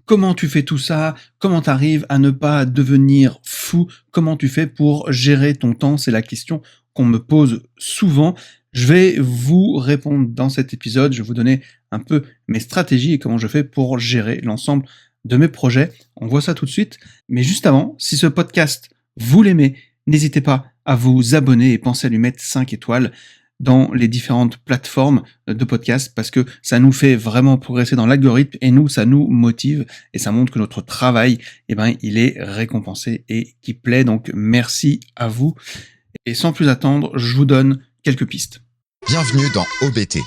Comment tu fais tout ça? Comment tu arrives à ne pas devenir fou? Comment tu fais pour gérer ton temps? C'est la question qu'on me pose souvent. Je vais vous répondre dans cet épisode. Je vais vous donner un peu mes stratégies et comment je fais pour gérer l'ensemble de mes projets. On voit ça tout de suite. Mais juste avant, si ce podcast, vous l'aimez, n'hésitez pas à vous abonner et pensez à lui mettre 5 étoiles dans les différentes plateformes de podcast parce que ça nous fait vraiment progresser dans l'algorithme et nous, ça nous motive et ça montre que notre travail, il est récompensé et qui plaît. Donc, merci à vous. Et sans plus attendre, je vous donne quelques pistes. Bienvenue dans OBT.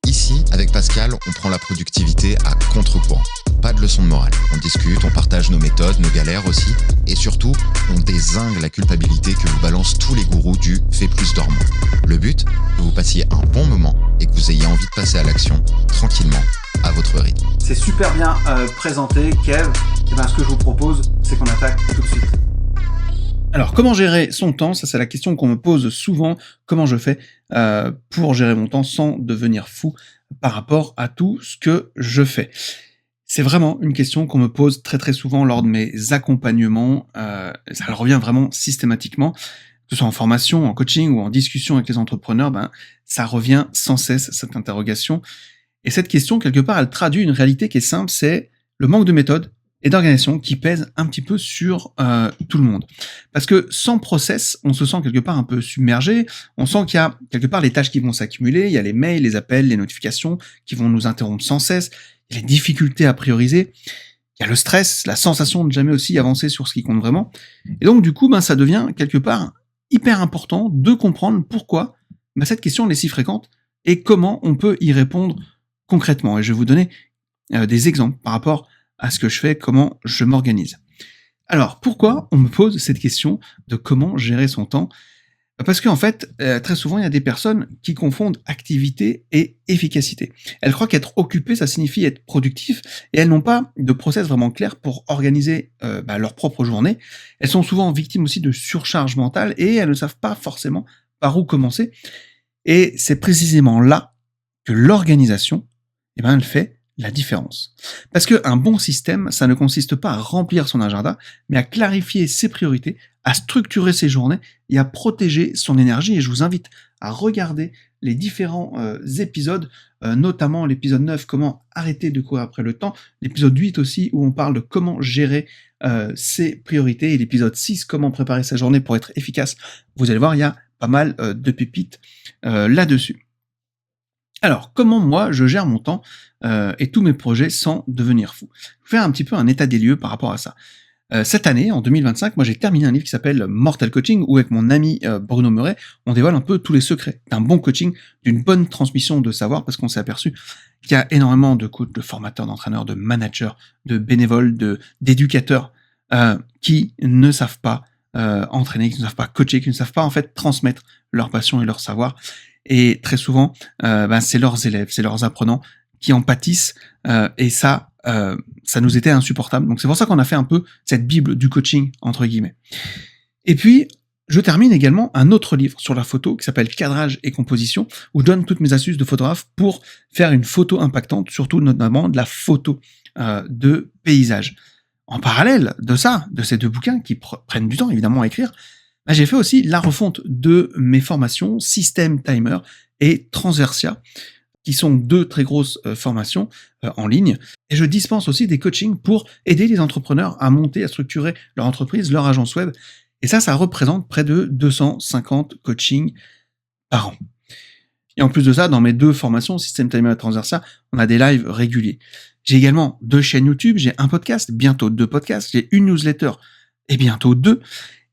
Ici, avec Pascal, on prend la productivité à contre-courant. Pas de leçon de morale. On discute, on partage nos méthodes, nos galères aussi. Et surtout, on dézingue la culpabilité que vous balancent tous les gourous du « fais plus, dors moins ». Le but, que vous passiez un bon moment et que vous ayez envie de passer à l'action tranquillement, à votre rythme. C'est super bien présenté, Kev. Et ce que je vous propose, c'est qu'on attaque tout de suite. Alors, comment gérer son temps? Ça, c'est la question qu'on me pose souvent. Comment je fais pour gérer mon temps sans devenir fou par rapport à tout ce que je fais? C'est vraiment une question qu'on me pose très très souvent lors de mes accompagnements. Ça revient vraiment systématiquement, que ce soit en formation, en coaching ou en discussion avec les entrepreneurs. Ça revient sans cesse, cette interrogation. Et cette question, quelque part, elle traduit une réalité qui est simple, c'est le manque de méthode et d'organisation qui pèse un petit peu sur tout le monde. Parce que sans process, on se sent quelque part un peu submergé, on sent qu'il y a quelque part les tâches qui vont s'accumuler, il y a les mails, les appels, les notifications qui vont nous interrompre sans cesse, il y a les difficultés à prioriser, il y a le stress, la sensation de jamais aussi avancer sur ce qui compte vraiment. Et donc du coup, ça devient quelque part hyper important de comprendre pourquoi cette question elle est si fréquente et comment on peut y répondre concrètement. Et je vais vous donner des exemples par rapport à ce que je fais, comment je m'organise. Alors, pourquoi on me pose cette question de comment gérer son temps? Parce qu'en fait, très souvent, il y a des personnes qui confondent activité et efficacité. Elles croient qu'être occupé, ça signifie être productif, et elles n'ont pas de process vraiment clair pour organiser leur propre journée. Elles sont souvent victimes aussi de surcharge mentale, et elles ne savent pas forcément par où commencer. Et c'est précisément là que l'organisation, elle fait la différence. Parce qu'un bon système, ça ne consiste pas à remplir son agenda, mais à clarifier ses priorités, à structurer ses journées et à protéger son énergie. Et je vous invite à regarder les différents épisodes, notamment l'épisode 9, comment arrêter de courir après le temps, l'épisode 8 aussi, où on parle de comment gérer ses priorités, et l'épisode 6, comment préparer sa journée pour être efficace. Vous allez voir, il y a pas mal de pépites là-dessus. Alors, comment moi je gère mon temps et tous mes projets sans devenir fou? Je vais faire un petit peu un état des lieux par rapport à ça. Cette année, en 2025, moi j'ai terminé un livre qui s'appelle Mortal Coaching, où avec mon ami Bruno Meuret, on dévoile un peu tous les secrets d'un bon coaching, d'une bonne transmission de savoir, parce qu'on s'est aperçu qu'il y a énormément de coachs, de formateurs, d'entraîneurs, de managers, de bénévoles, d'éducateurs qui ne savent pas entraîner, qui ne savent pas coacher, qui ne savent pas en fait transmettre leur passion et leur savoir. Et très souvent, c'est leurs élèves, c'est leurs apprenants qui en pâtissent, et ça nous était insupportable. Donc c'est pour ça qu'on a fait un peu cette bible du coaching, entre guillemets. Et puis, je termine également un autre livre sur la photo qui s'appelle Cadrage et composition, où je donne toutes mes astuces de photographe pour faire une photo impactante, surtout notamment de la photo de paysage. En parallèle de ça, de ces deux bouquins qui prennent du temps évidemment à écrire, j'ai fait aussi la refonte de mes formations System Timer et Transversia, qui sont deux très grosses formations en ligne. Et je dispense aussi des coachings pour aider les entrepreneurs à monter, à structurer leur entreprise, leur agence web. Et ça représente près de 250 coachings par an. Et en plus de ça, dans mes deux formations, System Timer et Transversia, on a des lives réguliers. J'ai également 2 chaînes YouTube, j'ai un podcast, bientôt 2 podcasts, j'ai une newsletter et bientôt 2.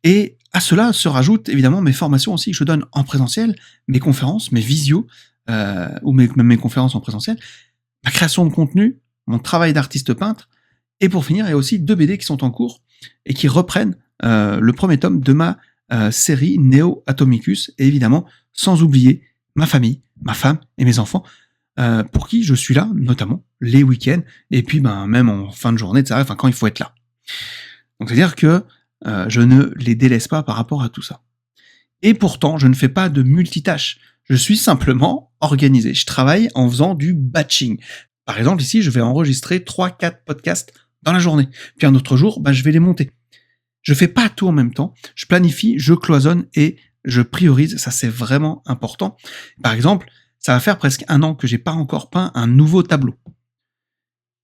Et à cela se rajoutent évidemment mes formations aussi que je donne en présentiel, mes conférences, mes visios, ou même mes conférences en présentiel, ma création de contenu, mon travail d'artiste peintre, et pour finir, il y a aussi 2 BD qui sont en cours et qui reprennent le premier tome de ma série Neo Atomicus, et évidemment, sans oublier ma famille, ma femme et mes enfants, pour qui je suis là, notamment les week-ends, et puis même en fin de journée, etc., quand il faut être là. Donc c'est-à-dire que je ne les délaisse pas par rapport à tout ça. Et pourtant, je ne fais pas de multitâches. Je suis simplement organisé. Je travaille en faisant du batching. Par exemple, ici, je vais enregistrer 3-4 podcasts dans la journée. Puis un autre jour, je vais les monter. Je fais pas tout en même temps. Je planifie, je cloisonne et je priorise. Ça, c'est vraiment important. Par exemple, ça va faire presque 1 an que j'ai pas encore peint un nouveau tableau.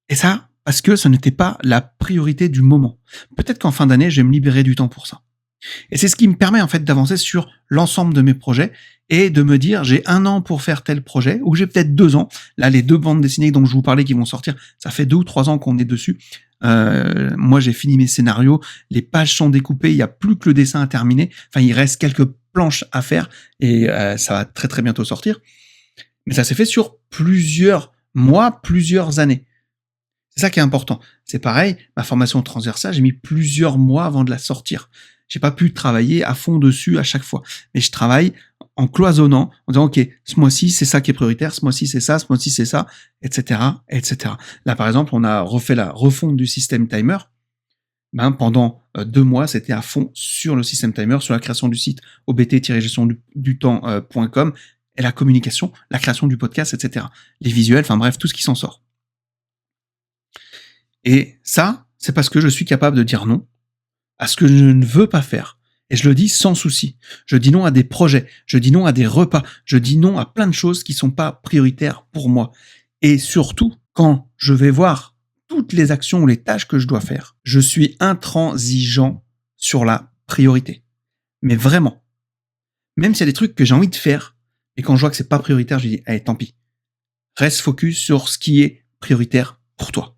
Et ça, parce que ce n'était pas la priorité du moment. Peut-être qu'en fin d'année, je vais me libérer du temps pour ça. Et c'est ce qui me permet en fait d'avancer sur l'ensemble de mes projets et de me dire j'ai 1 an pour faire tel projet ou j'ai peut-être 2 ans. Là, les 2 bandes dessinées dont je vous parlais qui vont sortir, ça fait 2 ou 3 ans qu'on est dessus. Moi, j'ai fini mes scénarios, les pages sont découpées, il n'y a plus que le dessin à terminer. Enfin, il reste quelques planches à faire et ça va très très bientôt sortir. Mais ça s'est fait sur plusieurs mois, plusieurs années. C'est ça qui est important. C'est pareil, ma formation transversale, j'ai mis plusieurs mois avant de la sortir. J'ai pas pu travailler à fond dessus à chaque fois. Mais je travaille en cloisonnant, en disant, OK, ce mois-ci, c'est ça qui est prioritaire, ce mois-ci, c'est ça, ce mois-ci, c'est ça, etc., etc. Là, par exemple, on a refait la refonte du système timer. Pendant 2 mois, c'était à fond sur le système timer, sur la création du site obt-gestiondutemps.com et la communication, la création du podcast, etc. Les visuels, enfin bref, tout ce qui s'en sort. Et ça, c'est parce que je suis capable de dire non à ce que je ne veux pas faire. Et je le dis sans souci. Je dis non à des projets, je dis non à des repas, je dis non à plein de choses qui sont pas prioritaires pour moi. Et surtout, quand je vais voir toutes les actions ou les tâches que je dois faire, je suis intransigeant sur la priorité. Mais vraiment. Même s'il y a des trucs que j'ai envie de faire, et quand je vois que c'est pas prioritaire, je dis, allez, tant pis. Reste focus sur ce qui est prioritaire pour toi.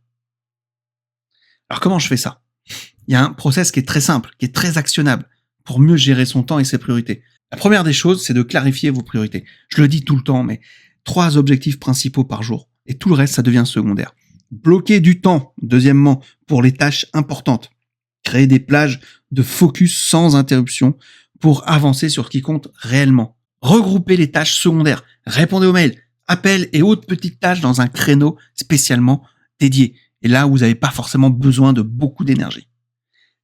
Alors comment je fais ça ? Il y a un process qui est très simple, qui est très actionnable pour mieux gérer son temps et ses priorités. La première des choses, c'est de clarifier vos priorités. Je le dis tout le temps, mais 3 objectifs principaux par jour et tout le reste, ça devient secondaire. Bloquer du temps, deuxièmement, pour les tâches importantes. Créer des plages de focus sans interruption pour avancer sur ce qui compte réellement. Regrouper les tâches secondaires. Répondez aux mails, appels et autres petites tâches dans un créneau spécialement dédié. Et là où vous n'avez pas forcément besoin de beaucoup d'énergie.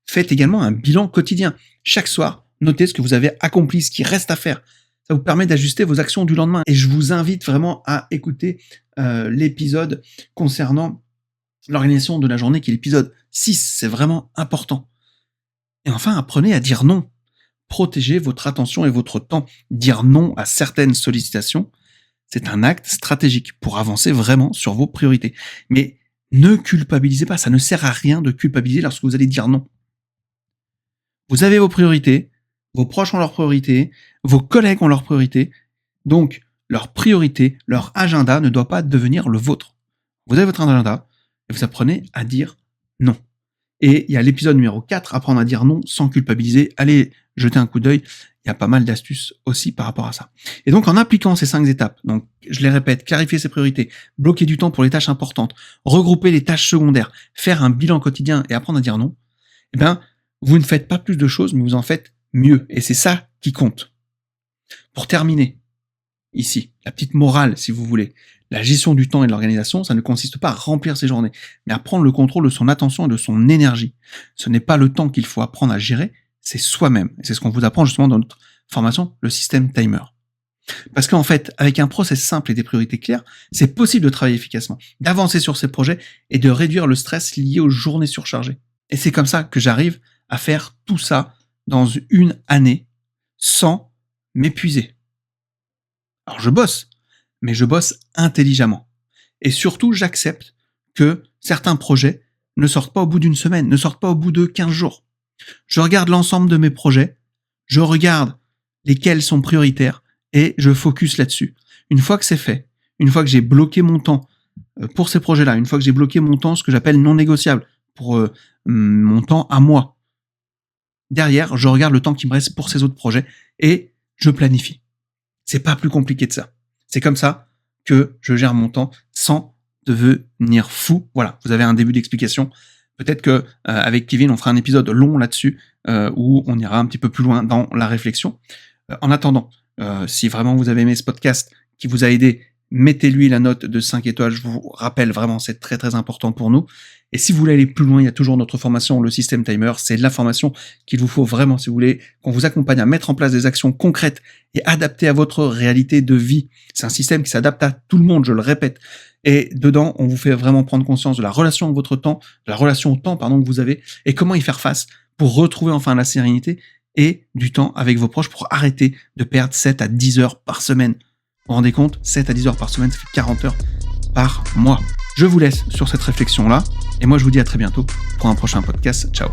Faites également un bilan quotidien. Chaque soir, notez ce que vous avez accompli, ce qui reste à faire. Ça vous permet d'ajuster vos actions du lendemain. Et je vous invite vraiment à écouter l'épisode concernant l'organisation de la journée, qui est l'épisode 6. C'est vraiment important. Et enfin, apprenez à dire non. Protégez votre attention et votre temps. Dire non à certaines sollicitations, c'est un acte stratégique pour avancer vraiment sur vos priorités. Mais ne culpabilisez pas. Ça ne sert à rien de culpabiliser lorsque vous allez dire non. Vous avez vos priorités, vos proches ont leurs priorités, vos collègues ont leurs priorités, donc leur priorité, leur agenda ne doit pas devenir le vôtre. Vous avez votre agenda et vous apprenez à dire non. Et il y a l'épisode numéro 4, apprendre à dire non sans culpabiliser. Allez jeter un coup d'œil, il y a pas mal d'astuces aussi par rapport à ça. Et donc en appliquant ces 5 étapes, donc je les répète, clarifier ses priorités, bloquer du temps pour les tâches importantes, regrouper les tâches secondaires, faire un bilan quotidien et apprendre à dire non, vous ne faites pas plus de choses, mais vous en faites mieux. Et c'est ça qui compte. Pour terminer, ici, la petite morale, si vous voulez. La gestion du temps et de l'organisation, ça ne consiste pas à remplir ses journées, mais à prendre le contrôle de son attention et de son énergie. Ce n'est pas le temps qu'il faut apprendre à gérer, c'est soi-même. Et c'est ce qu'on vous apprend justement dans notre formation, le système timer. Parce qu'en fait, avec un process simple et des priorités claires, c'est possible de travailler efficacement, d'avancer sur ses projets et de réduire le stress lié aux journées surchargées. Et c'est comme ça que j'arrive à faire tout ça dans 1 année sans m'épuiser. Alors je bosse, mais je bosse intelligemment. Et surtout, j'accepte que certains projets ne sortent pas au bout d'1 semaine, ne sortent pas au bout de 15 jours. Je regarde l'ensemble de mes projets, je regarde lesquels sont prioritaires et je focus là-dessus. Une fois que c'est fait, une fois que j'ai bloqué mon temps pour ces projets-là, une fois que j'ai bloqué mon temps, ce que j'appelle non négociable, pour mon temps à moi, derrière, je regarde le temps qui me reste pour ces autres projets et je planifie. C'est pas plus compliqué de ça. C'est comme ça que je gère mon temps sans devenir fou. Voilà, vous avez un début d'explication. Peut-être que avec Kevin, on fera un épisode long là-dessus où on ira un petit peu plus loin dans la réflexion. En attendant, si vraiment vous avez aimé ce podcast qui vous a aidé, mettez-lui la note de 5 étoiles. Je vous rappelle vraiment, c'est très très important pour nous. Et si vous voulez aller plus loin, il y a toujours notre formation, le System Timer. C'est la formation qu'il vous faut vraiment si vous voulez qu'on vous accompagne à mettre en place des actions concrètes et adaptées à votre réalité de vie. C'est un système qui s'adapte à tout le monde, je le répète. Et dedans, on vous fait vraiment prendre conscience de la relation avec votre temps, de la relation au temps, que vous avez, et comment y faire face pour retrouver enfin la sérénité et du temps avec vos proches pour arrêter de perdre 7 à 10 heures par semaine. Vous vous rendez compte ? 7 à 10 heures par semaine, ça fait 40 heures par mois. Je vous laisse sur cette réflexion-là, et moi je vous dis à très bientôt pour un prochain podcast. Ciao.